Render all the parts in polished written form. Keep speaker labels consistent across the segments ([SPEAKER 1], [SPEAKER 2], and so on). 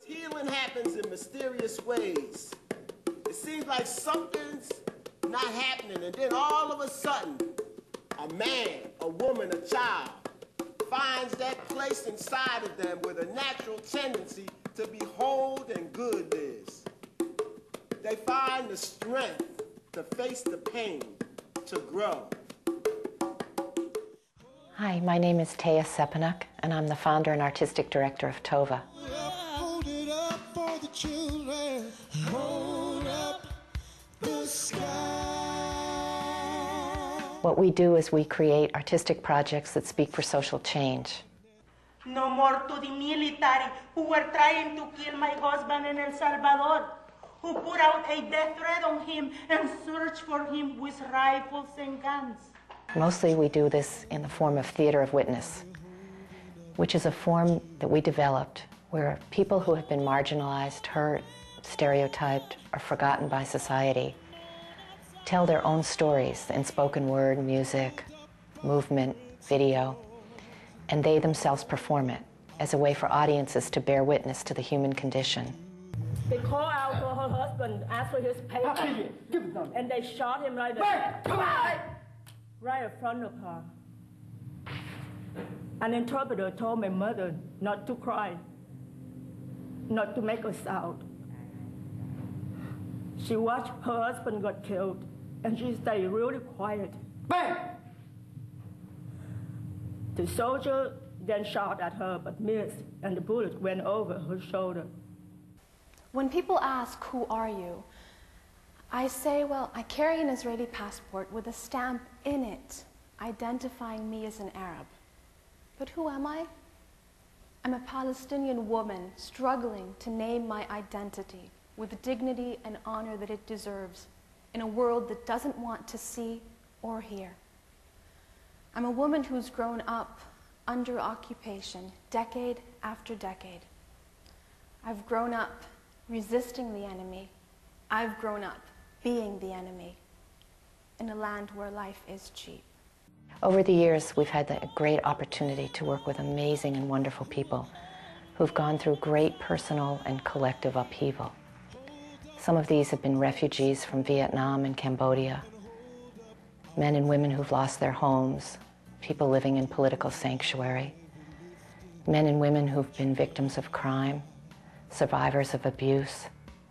[SPEAKER 1] Healing happens in mysterious ways. It seems like something's not happening, and then all of a sudden, a man, a woman, a child finds that place inside of them where the natural tendency to be whole and good is. They find the strength to face the pain, to grow.
[SPEAKER 2] Hi, my name is Teya Sepinuck, and I'm the founder and artistic director of TOVA.
[SPEAKER 3] Hold it up for the children. Hold up the sky.
[SPEAKER 2] What we do is we create artistic projects that speak for social change.
[SPEAKER 4] No more to the military who were trying to kill my husband in El Salvador, who put out a death threat on him and searched for him with rifles and guns.
[SPEAKER 2] Mostly we do this in the form of Theater of Witness, which is a form that we developed where people who have been marginalized, hurt, stereotyped, or forgotten by society tell their own stories in spoken word, music, movement, video, and they themselves perform it as a way for audiences to bear witness to the human condition.
[SPEAKER 4] They called out for her husband, asked for his paper, and they shot him right there. Right in front of her. An interpreter told my mother not to cry, not to make a sound. She watched her husband got killed, and she stayed really quiet. Bang! The soldier then shot at her but missed, and the bullet went over her shoulder.
[SPEAKER 5] When people ask, "Who are you?" I say, well, I carry an Israeli passport with a stamp in it identifying me as an Arab. But who am I? I'm a Palestinian woman struggling to name my identity with the dignity and honor that it deserves in a world that doesn't want to see or hear. I'm a woman who's grown up under occupation decade after decade. I've grown up resisting the enemy. I've grown up being the enemy in a land where life is cheap.
[SPEAKER 2] Over the years, we've had the great opportunity to work with amazing and wonderful people who've gone through great personal and collective upheaval. Some of these have been refugees from Vietnam and Cambodia, men and women who've lost their homes, people living in political sanctuary, men and women who've been victims of crime, survivors of abuse,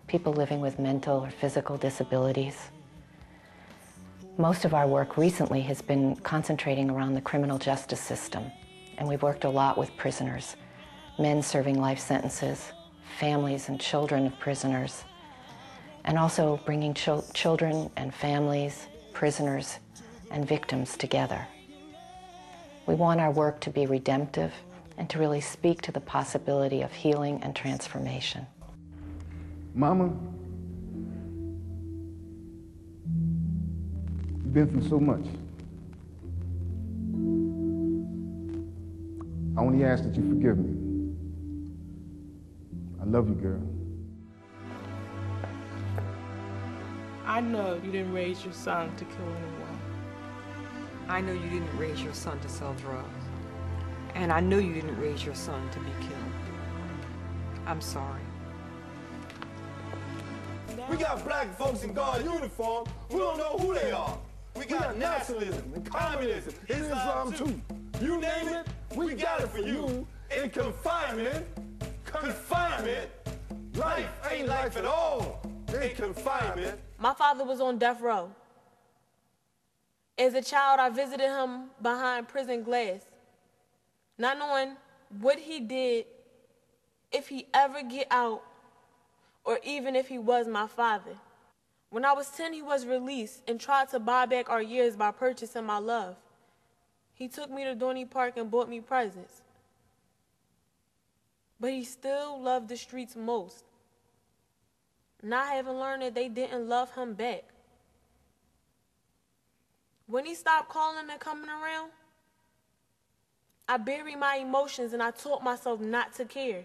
[SPEAKER 2] people living with mental or physical disabilities. Most of our work recently has been concentrating around the criminal justice system, and we've worked a lot with prisoners, men serving life sentences, families and children of prisoners, and also bringing children and families, prisoners, and victims together. We want our work to be redemptive and to really speak to the possibility of healing and transformation.
[SPEAKER 6] Mama, you've been through so much. I only ask that you forgive me. I love you, girl.
[SPEAKER 7] I know you didn't raise your son to kill anyone.
[SPEAKER 8] I know you didn't raise your son to sell drugs. And I know you didn't raise your son to be killed. I'm sorry.
[SPEAKER 9] We got black folks in guard uniform who don't know who they are. We got nationalism and communism, Islam too. You name it, we got it for you. In confinement, life ain't life at all. In confinement.
[SPEAKER 7] My father was on death row. As a child, I visited him behind prison glass, not knowing what he did, if he ever get out, or even if he was my father. When I was 10, he was released and tried to buy back our years by purchasing my love. He took me to Dorney Park and bought me presents. But he still loved the streets most, not having learned that they didn't love him back. When he stopped calling and coming around, I buried my emotions and I taught myself not to care.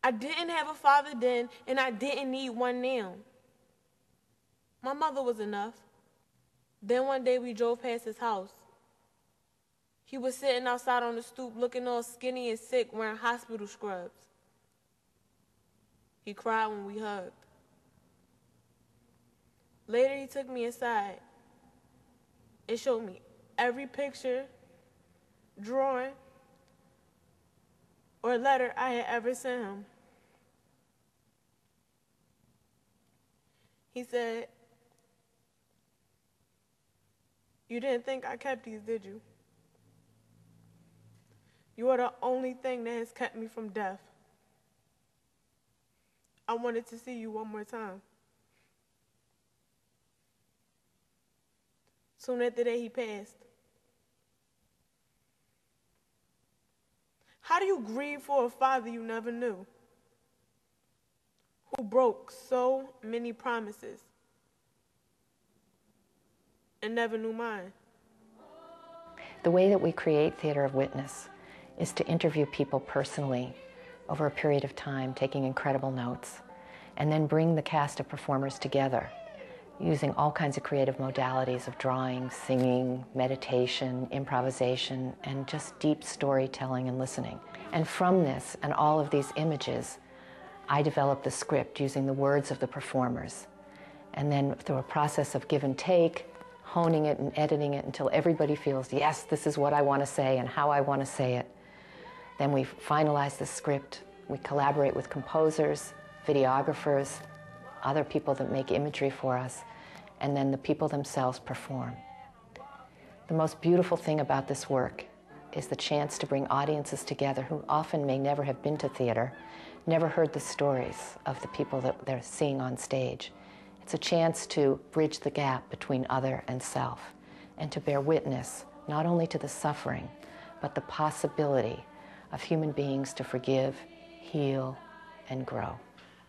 [SPEAKER 7] I didn't have a father then, and I didn't need one now. My mother was enough. Then one day we drove past his house. He was sitting outside on the stoop looking all skinny and sick, wearing hospital scrubs. He cried when we hugged. Later, he took me aside and showed me every picture, drawing, or letter I had ever sent him. He said, "You didn't think I kept these, did you? You are the only thing that has kept me from death. I wanted to see you one more time." Soon after that, he passed. How do you grieve for a father you never knew, who broke so many promises and never knew mine?
[SPEAKER 2] The way that we create Theater of Witness is to interview people personally over a period of time, taking incredible notes, and then bring the cast of performers together using all kinds of creative modalities of drawing, singing, meditation, improvisation, and just deep storytelling and listening. And from this and all of these images, I developed the script using the words of the performers. And then through a process of give and take, honing it and editing it until everybody feels, yes, this is what I want to say and how I want to say it. Then we finalize the script. We collaborate with composers, videographers, other people that make imagery for us, and then the people themselves perform. The most beautiful thing about this work is the chance to bring audiences together who often may never have been to theater, never heard the stories of the people that they're seeing on stage. It's a chance to bridge the gap between other and self, and to bear witness not only to the suffering, but the possibility of human beings to forgive, heal, and grow.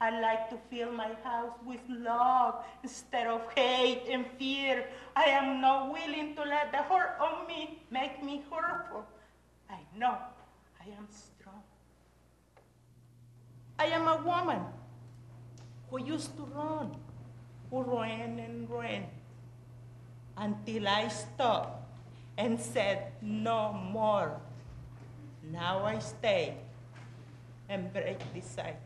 [SPEAKER 4] I like to fill my house with love instead of hate and fear. I am not willing to let the hurt on me make me hurtful. I know I am strong. I am a woman who used to run, who ran and ran, until I stopped and said no more. Now I stay and break the cycle.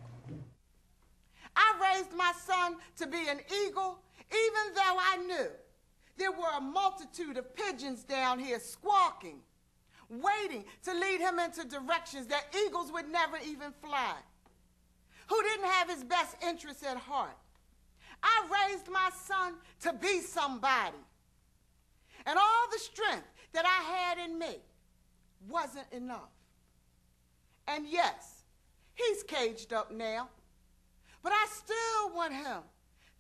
[SPEAKER 10] I raised my son to be an eagle, even though I knew there were a multitude of pigeons down here squawking, waiting to lead him into directions that eagles would never even fly, who didn't have his best interests at heart. I raised my son to be somebody, and all the strength that I had in me wasn't enough. And yes, he's caged up now, but I still want him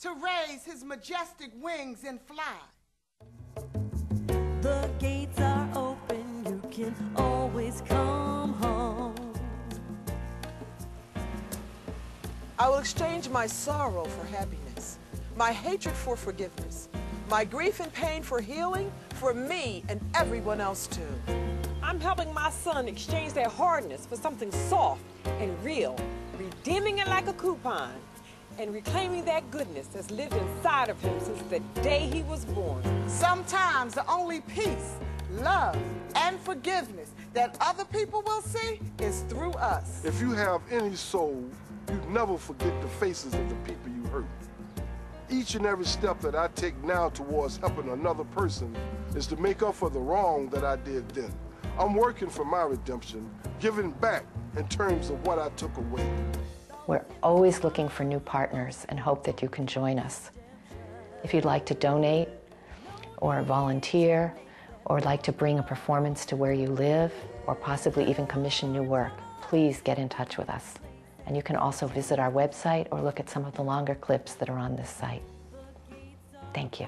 [SPEAKER 10] to raise his majestic wings and fly.
[SPEAKER 3] The gates are open, you can always come home.
[SPEAKER 11] I will exchange my sorrow for happiness, my hatred for forgiveness, my grief and pain for healing, for me and everyone else too.
[SPEAKER 8] I'm helping my son exchange that hardness for something soft and real, redeeming it like a coupon, and reclaiming that goodness that's lived inside of him since the day he was born.
[SPEAKER 10] Sometimes the only peace, love, and forgiveness that other people will see is through us.
[SPEAKER 9] If you have any soul, you never forget the faces of the people you hurt. Each and every step that I take now towards helping another person is to make up for the wrong that I did then. I'm working for my redemption, giving back in terms of what I took away.
[SPEAKER 2] We're always looking for new partners and hope that you can join us. If you'd like to donate or volunteer or like to bring a performance to where you live or possibly even commission new work, please get in touch with us. And you can also visit our website or look at some of the longer clips that are on this site. Thank you.